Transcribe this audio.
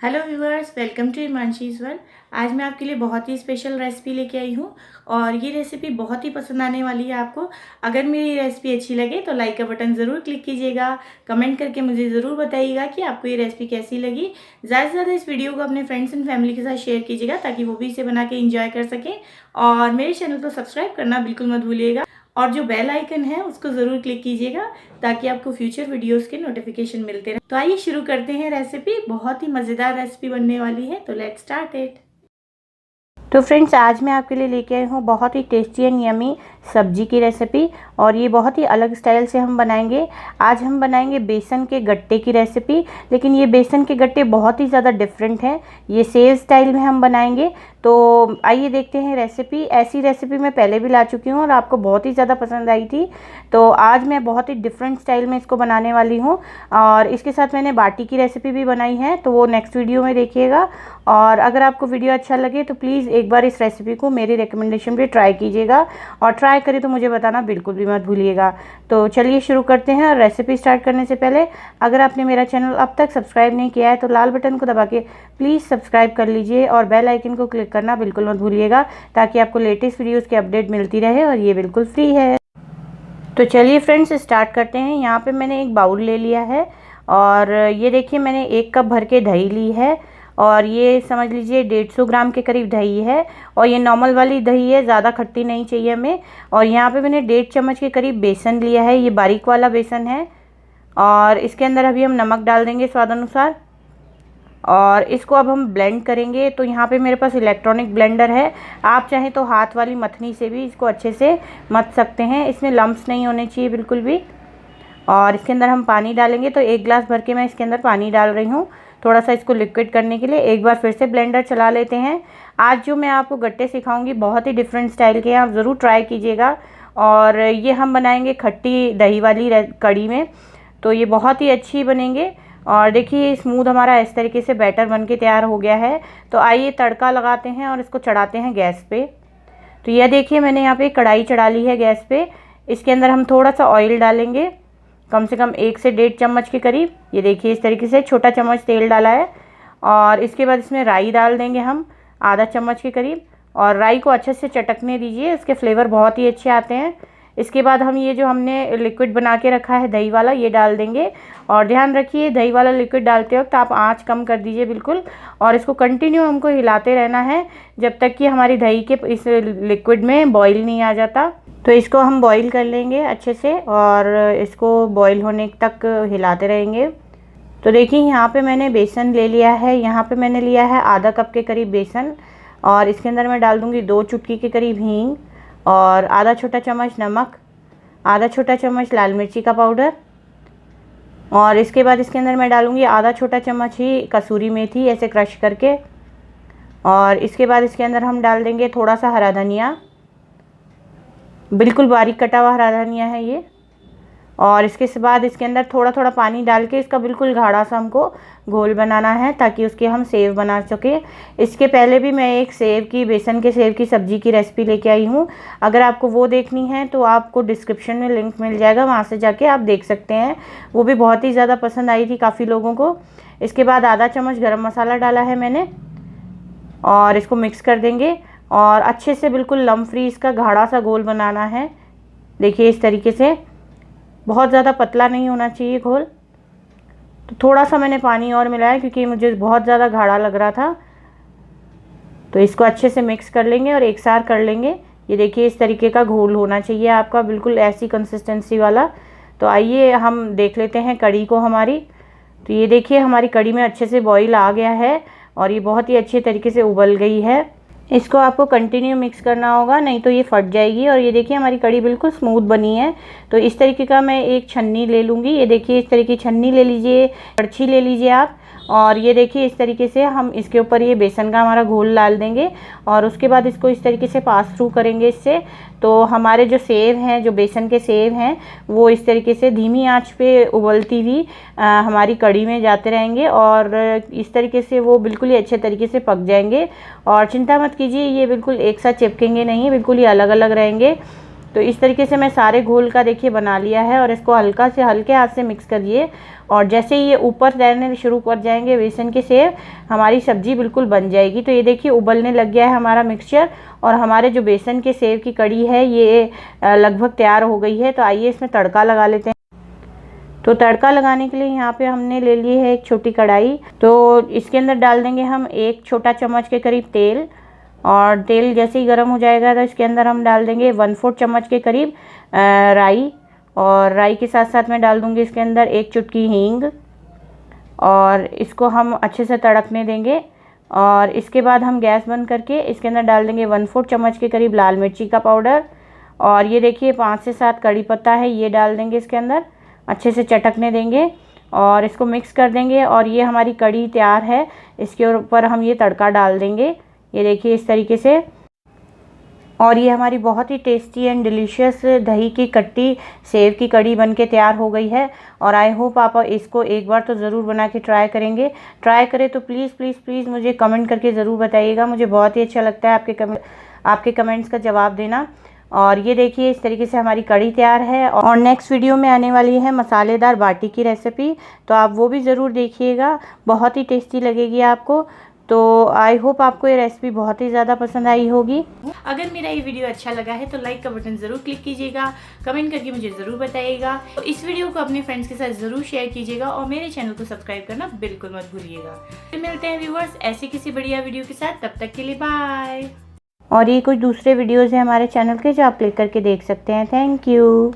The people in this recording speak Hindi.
Hello viewers, welcome to Himanshi's world. आज मैं आपके लिए बहुत ही स्पेशल रेसिपी लेके आई हूँ और ये रेसिपी बहुत ही पसंद आने वाली है आपको। अगर मेरी रेसिपी अच्छी लगे तो लाइक का बटन ज़रूर क्लिक कीजिएगा। कमेंट करके मुझे ज़रूर बताइएगा कि आपको ये रेसिपी कैसी लगी। ज़्यादा से ज़्यादा इस वीडियो को अपने फ्रेंड्स एंड फैमिली के साथ शेयर कीजिएगा ताकि वो भी इसे बना के इंजॉय कर सकें। और मेरे चैनल को सब्सक्राइब करना बिल्कुल मत भूलिएगा और जो बेल आइकन है उसको ज़रूर क्लिक कीजिएगा ताकि आपको फ्यूचर वीडियोस के नोटिफिकेशन मिलते रहे। तो आइए शुरू करते हैं रेसिपी। बहुत ही मज़ेदार रेसिपी बनने वाली है, तो लेट्स स्टार्ट इट। तो फ्रेंड्स, आज मैं आपके लिए लेके आई हूँ बहुत ही टेस्टी एंड यमी सब्जी की रेसिपी और ये बहुत ही अलग स्टाइल से हम बनाएंगे। आज हम बनाएंगे बेसन के गट्टे की रेसिपी, लेकिन ये बेसन के गट्टे बहुत ही ज़्यादा डिफरेंट हैं। ये सेव स्टाइल में हम बनाएंगे। तो आइए देखते हैं रेसिपी। ऐसी रेसिपी मैं पहले भी ला चुकी हूँ और आपको बहुत ही ज़्यादा पसंद आई थी। तो आज मैं बहुत ही डिफरेंट स्टाइल में इसको बनाने वाली हूँ और इसके साथ मैंने बाटी की रेसिपी भी बनाई है, तो वो नेक्स्ट वीडियो में देखिएगा। और अगर आपको वीडियो अच्छा लगे तो प्लीज़ एक बार इस रेसिपी को मेरी रिकमेंडेशन पे ट्राई कीजिएगा और ट्राई करें तो मुझे बताना बिल्कुल भी मत भूलिएगा। तो चलिए शुरू करते हैं। और रेसिपी स्टार्ट करने से पहले अगर आपने मेरा चैनल अब तक सब्सक्राइब नहीं किया है तो लाल बटन को दबा के प्लीज़ सब्सक्राइब कर लीजिए और बेल आइकन को क्लिक करना बिल्कुल मत भूलिएगा ताकि आपको लेटेस्ट वीडियोज़ की अपडेट मिलती रहे और ये बिल्कुल फ्री है। तो चलिए फ्रेंड्स, स्टार्ट करते हैं। यहाँ पे मैंने एक बाउल ले लिया है और ये देखिए मैंने 1 कप भर के दही ली है और ये समझ लीजिए 150 ग्राम के करीब दही है और ये नॉर्मल वाली दही है, ज़्यादा खट्टी नहीं चाहिए हमें। और यहाँ पे मैंने 1.5 चम्मच के करीब बेसन लिया है, ये बारीक वाला बेसन है। और इसके अंदर अभी हम नमक डाल देंगे स्वाद अनुसार और इसको अब हम ब्लेंड करेंगे। तो यहाँ पे मेरे पास इलेक्ट्रॉनिक ब्लेंडर है, आप चाहें तो हाथ वाली मथनी से भी इसको अच्छे से मथ सकते हैं। इसमें लम्प्स नहीं होने चाहिए बिल्कुल भी। और इसके अंदर हम पानी डालेंगे, तो 1 गिलास भर के मैं इसके अंदर पानी डाल रही हूँ थोड़ा सा इसको लिक्विड करने के लिए। एक बार फिर से ब्लेंडर चला लेते हैं। आज जो मैं आपको गट्टे सिखाऊंगी बहुत ही डिफरेंट स्टाइल के हैं, आप ज़रूर ट्राई कीजिएगा। और ये हम बनाएंगे खट्टी दही वाली कड़ी में, तो ये बहुत ही अच्छी बनेंगे। और देखिए स्मूथ हमारा इस तरीके से बैटर बन के तैयार हो गया है। तो आइए तड़का लगाते हैं और इसको चढ़ाते हैं गैस पे। तो यह देखिए मैंने यहाँ पे कढ़ाई चढ़ा ली है गैस पे। इसके अंदर हम थोड़ा सा ऑयल डालेंगे, कम से कम 1 से 1.5 चम्मच के करीब। ये देखिए इस तरीके से छोटा चम्मच तेल डाला है। और इसके बाद इसमें राई डाल देंगे हम आधा चम्मच के करीब और राई को अच्छे से चटकने दीजिए, इसके फ्लेवर बहुत ही अच्छे आते हैं। इसके बाद हम ये जो हमने लिक्विड बना के रखा है दही वाला, ये डाल देंगे। और ध्यान रखिए दही वाला लिक्विड डालते वक्त आप आंच कम कर दीजिए बिल्कुल, और इसको कंटिन्यू हमको हिलाते रहना है जब तक कि हमारी दही के इस लिक्विड में बॉईल नहीं आ जाता। तो इसको हम बॉईल कर लेंगे अच्छे से और इसको बॉईल होने तक हिलाते रहेंगे। तो देखिए यहाँ पे मैंने बेसन ले लिया है, यहाँ पे मैंने लिया है आधा कप के करीब बेसन और इसके अंदर मैं डाल दूँगी 2 चुटकी के करीब हींग और आधा छोटा चम्मच नमक, आधा छोटा चम्मच लाल मिर्ची का पाउडर। और इसके बाद इसके अंदर मैं डालूँगी आधा छोटा चम्मच ही कसूरी मेथी ऐसे क्रश करके। और इसके बाद इसके अंदर हम डाल देंगे थोड़ा सा हरा धनिया, बिल्कुल बारीक कटा हुआ हरा धनिया है ये। और इसके बाद इसके अंदर थोड़ा थोड़ा पानी डाल के इसका बिल्कुल गाढ़ा सा हमको घोल बनाना है ताकि उसके हम सेव बना सकें। इसके पहले भी मैं एक बेसन के सेव की सब्ज़ी की रेसिपी लेके आई हूँ, अगर आपको वो देखनी है तो आपको डिस्क्रिप्शन में लिंक मिल जाएगा, वहाँ से जाके आप देख सकते हैं। वो भी बहुत ही ज़्यादा पसंद आई थी काफ़ी लोगों को। इसके बाद आधा चम्मच गरम मसाला डाला है मैंने और इसको मिक्स कर देंगे और अच्छे से बिल्कुल लम्प फ्री इसका गाढ़ा सा घोल बनाना है। देखिए इस तरीके से, बहुत ज़्यादा पतला नहीं होना चाहिए घोल। तो थोड़ा सा मैंने पानी और मिलाया क्योंकि मुझे बहुत ज़्यादा गाढ़ा लग रहा था। तो इसको अच्छे से मिक्स कर लेंगे और एक साथ कर लेंगे। ये देखिए इस तरीके का घोल होना चाहिए आपका, बिल्कुल ऐसी कंसिस्टेंसी वाला। तो आइए हम देख लेते हैं कड़ी को हमारी। तो ये देखिए हमारी कड़ी में अच्छे से बॉईल आ गया है और ये बहुत ही अच्छे तरीके से उबल गई है। इसको आपको कंटिन्यू मिक्स करना होगा, नहीं तो ये फट जाएगी। और ये देखिए हमारी कड़ी बिल्कुल स्मूथ बनी है। तो इस तरीके का मैं एक छन्नी ले लूँगी। ये देखिए इस तरीके की छन्नी ले लीजिए, कड़छी ले लीजिए आप। और ये देखिए इस तरीके से हम इसके ऊपर ये बेसन का हमारा घोल डाल देंगे और उसके बाद इसको इस तरीके से पास थ्रू करेंगे इससे। तो हमारे जो सेव हैं, जो बेसन के सेव हैं, वो इस तरीके से धीमी आंच पे उबलती हुई हमारी कड़ी में जाते रहेंगे और इस तरीके से वो बिल्कुल ही अच्छे तरीके से पक जाएंगे। और चिंता मत कीजिए, ये बिल्कुल एक साथ चिपकेंगे नहीं, बिल्कुल ही अलग अलग रहेंगे। तो इस तरीके से मैं सारे घोल का देखिए बना लिया है और इसको हल्के हाथ से मिक्स करिए। और जैसे ही ये ऊपर तैरने शुरू कर जाएंगे बेसन के सेव, हमारी सब्जी बिल्कुल बन जाएगी। तो ये देखिए उबलने लग गया है हमारा मिक्सचर और हमारे जो बेसन के सेव की कड़ी है ये लगभग तैयार हो गई है। तो आइए इसमें तड़का लगा लेते हैं। तो तड़का लगाने के लिए यहाँ पे हमने ले ली है एक छोटी कढ़ाई। तो इसके अंदर डाल देंगे हम 1 छोटा चम्मच के करीब तेल। और तेल जैसे ही गर्म हो जाएगा तो इसके अंदर हम डाल देंगे 1/4 चम्मच के करीब राई। और राई के साथ साथ मैं डाल दूँगी इसके अंदर 1 चुटकी हींग और इसको हम अच्छे से तड़कने देंगे। और इसके बाद हम गैस बंद करके इसके अंदर डाल देंगे 1/4 चम्मच के करीब लाल मिर्ची का पाउडर। और ये देखिए 5 से 7 कड़ी पत्ता है, ये डाल देंगे इसके अंदर, अच्छे से चटकने देंगे और इसको मिक्स कर देंगे। और ये हमारी कड़ी तैयार है, इसके ऊपर हम ये तड़का डाल देंगे, ये देखिए इस तरीके से। और ये हमारी बहुत ही टेस्टी एंड डिलीशियस दही की खट्टी सेव की कड़ी बनके तैयार हो गई है। और आई होप आप इसको एक बार तो ज़रूर बना के ट्राई करेंगे। ट्राई करें तो प्लीज़ प्लीज़ प्लीज़ मुझे कमेंट करके ज़रूर बताइएगा, मुझे बहुत ही अच्छा लगता है आपके कमेंट्स का जवाब देना। और ये देखिए इस तरीके से हमारी कड़ी तैयार है। और नेक्स्ट वीडियो में आने वाली है मसालेदार बाटी की रेसिपी, तो आप वो भी ज़रूर देखिएगा, बहुत ही टेस्टी लगेगी आपको। तो आई होप आपको ये रेसिपी बहुत ही ज़्यादा पसंद आई होगी। अगर मेरा ये वीडियो अच्छा लगा है तो लाइक का बटन ज़रूर क्लिक कीजिएगा, कमेंट करके मुझे ज़रूर बताइएगा। तो इस वीडियो को अपने फ्रेंड्स के साथ ज़रूर शेयर कीजिएगा और मेरे चैनल को सब्सक्राइब करना बिल्कुल मत भूलिएगा। फिर मिलते हैं व्यूअर्स ऐसी किसी बढ़िया वीडियो के साथ, तब तक के लिए बाय। और ये कुछ दूसरे वीडियोज़ हैं हमारे चैनल के जो आप क्लिक करके देख सकते हैं। Thank you.